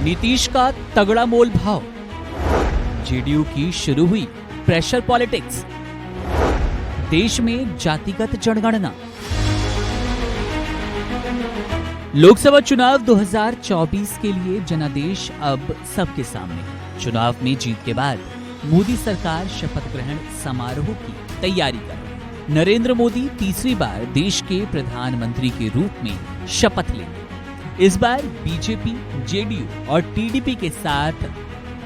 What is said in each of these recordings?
नीतीश का तगड़ा मोल भाव, जेडीयू की शुरू हुई प्रेशर पॉलिटिक्स, देश में जातिगत जनगणना। लोकसभा चुनाव 2024 के लिए जनादेश अब सबके सामने। चुनाव में जीत के बाद मोदी सरकार शपथ ग्रहण समारोह की तैयारी कर रही है। नरेंद्र मोदी तीसरी बार देश के प्रधानमंत्री के रूप में शपथ लेंगे। इस बार बीजेपी, जेडीयू और टीडीपी के साथ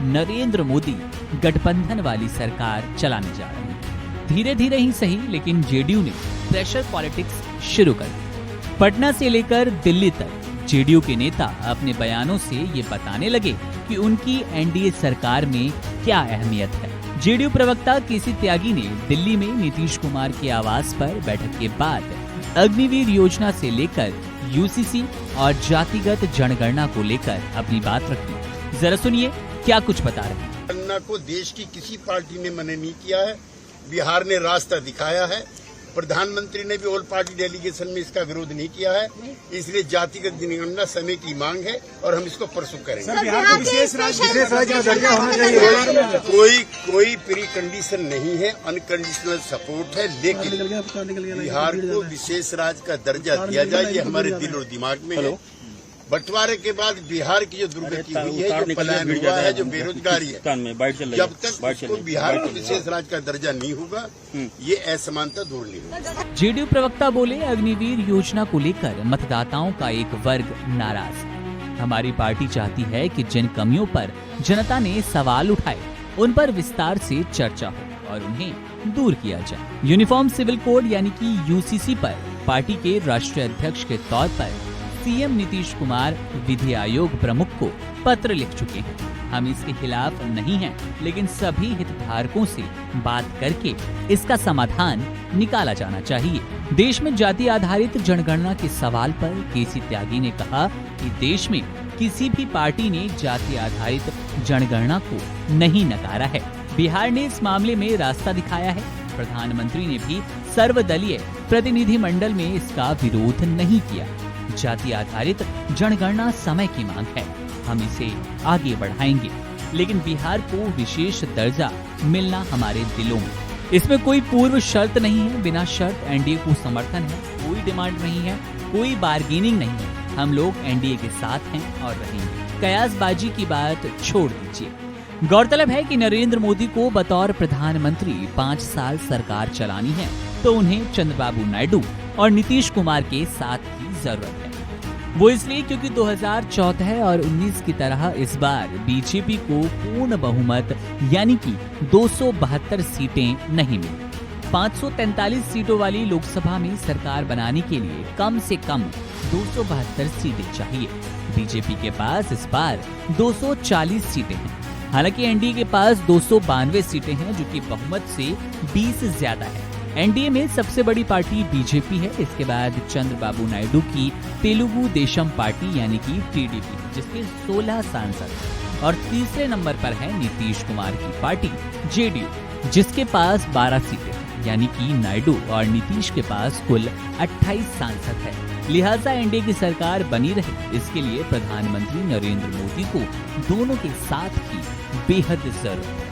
नरेंद्र मोदी गठबंधन वाली सरकार चलाने जा रहे हैं। धीरे धीरे ही सही, लेकिन जेडीयू ने प्रेशर पॉलिटिक्स शुरू कर दी। पटना से लेकर दिल्ली तक जेडीयू के नेता अपने बयानों से ये बताने लगे कि उनकी एनडीए सरकार में क्या अहमियत है। जेडीयू प्रवक्ता केसी त्यागी ने दिल्ली में नीतीश कुमार के आवास पर बैठक के बाद अग्निवीर योजना से लेकर यूसीसी और जातिगत जनगणना को लेकर अपनी बात रखी। जरा सुनिए क्या कुछ बता रहे हैं। जनगणना को देश की किसी पार्टी ने मना नहीं किया है। बिहार ने रास्ता दिखाया है। प्रधानमंत्री ने भी ऑल पार्टी डेलीगेशन में इसका विरोध नहीं किया है। इसलिए जातिगत जनगणना समय की मांग है और हम इसको परसों करेंगे। बिहार को विशेष राज्य का दर्जा होना चाहिए। कोई प्री कंडीशन नहीं है, अनकंडीशनल सपोर्ट है। लेकिन बिहार को विशेष राज्य का दर्जा दिया जाए, ये हमारे दिल और दिमाग में है। बंटवारे के बाद बिहार की जो दुर्गति हुई है, जो पलायन हुआ है, जो बेरोजगारी है, जब तक उसको बिहार को विशेष राज्य का दर्जा नहीं होगा, ये असमानता दूर नहीं होगी। जेडीयू प्रवक्ता बोले, अग्निवीर योजना को लेकर मतदाताओं का एक वर्ग नाराज है। हमारी पार्टी चाहती है कि जिन कमियों पर जनता ने सवाल उठाए उन पर विस्तार से चर्चा हो और उन्हें दूर किया जाए। यूनिफॉर्म सिविल कोड यानी कि यूसीसी पर पार्टी के राष्ट्रीय अध्यक्ष के तौर पर सीएम नीतीश कुमार विधि आयोग प्रमुख को पत्र लिख चुके हैं। हम इसके खिलाफ नहीं हैं, लेकिन सभी हितधारकों से बात करके इसका समाधान निकाला जाना चाहिए। देश में जाति आधारित जनगणना के सवाल पर केसी त्यागी ने कहा कि देश में किसी भी पार्टी ने जाति आधारित जनगणना को नहीं नकारा है। बिहार ने इस मामले में रास्ता दिखाया है। प्रधानमंत्री ने भी सर्वदलीय प्रतिनिधिमंडल में इसका विरोध नहीं किया। जाति आधारित जनगणना समय की मांग है, हम इसे आगे बढ़ाएंगे, लेकिन बिहार को विशेष दर्जा मिलना हमारे दिलों में। इसमें कोई पूर्व शर्त नहीं है, बिना शर्त एनडीए को समर्थन है, कोई डिमांड नहीं है, कोई बार्गेनिंग नहीं है। हम लोग एनडीए के साथ हैं और रहेंगे। कयासबाजी की बात छोड़ दीजिए। गौरतलब है कि नरेंद्र मोदी को बतौर प्रधानमंत्री 5 साल सरकार चलानी है, तो उन्हें चंद्रबाबू नायडू और नीतीश कुमार के साथ की जरूरत है। वो इसलिए क्योंकि 2014 और 19 की तरह इस बार बीजेपी को पूर्ण बहुमत यानी कि 272 सीटें नहीं मिली। 543 सीटों वाली लोकसभा में सरकार बनाने के लिए कम से कम 272 सीटें चाहिए। बीजेपी के पास इस बार 240 सीटें हैं। हालांकि एनडीए के पास 292 सीटें हैं, जो कि बहुमत से 20 ज्यादा है। एनडीए में सबसे बड़ी पार्टी बीजेपी है। इसके बाद चंद्रबाबू नायडू की तेलुगु देशम पार्टी यानी कि टीडीपी, जिसके 16 सांसद हैं। और तीसरे नंबर पर है नीतीश कुमार की पार्टी जेडीयू, जिसके पास 12 सीटें हैं, यानी कि नायडू और नीतीश के पास कुल 28 सांसद है। लिहाजा एनडीए की सरकार बनी रहे, इसके लिए प्रधानमंत्री नरेंद्र मोदी को दोनों के साथ की बेहद जरूरत है।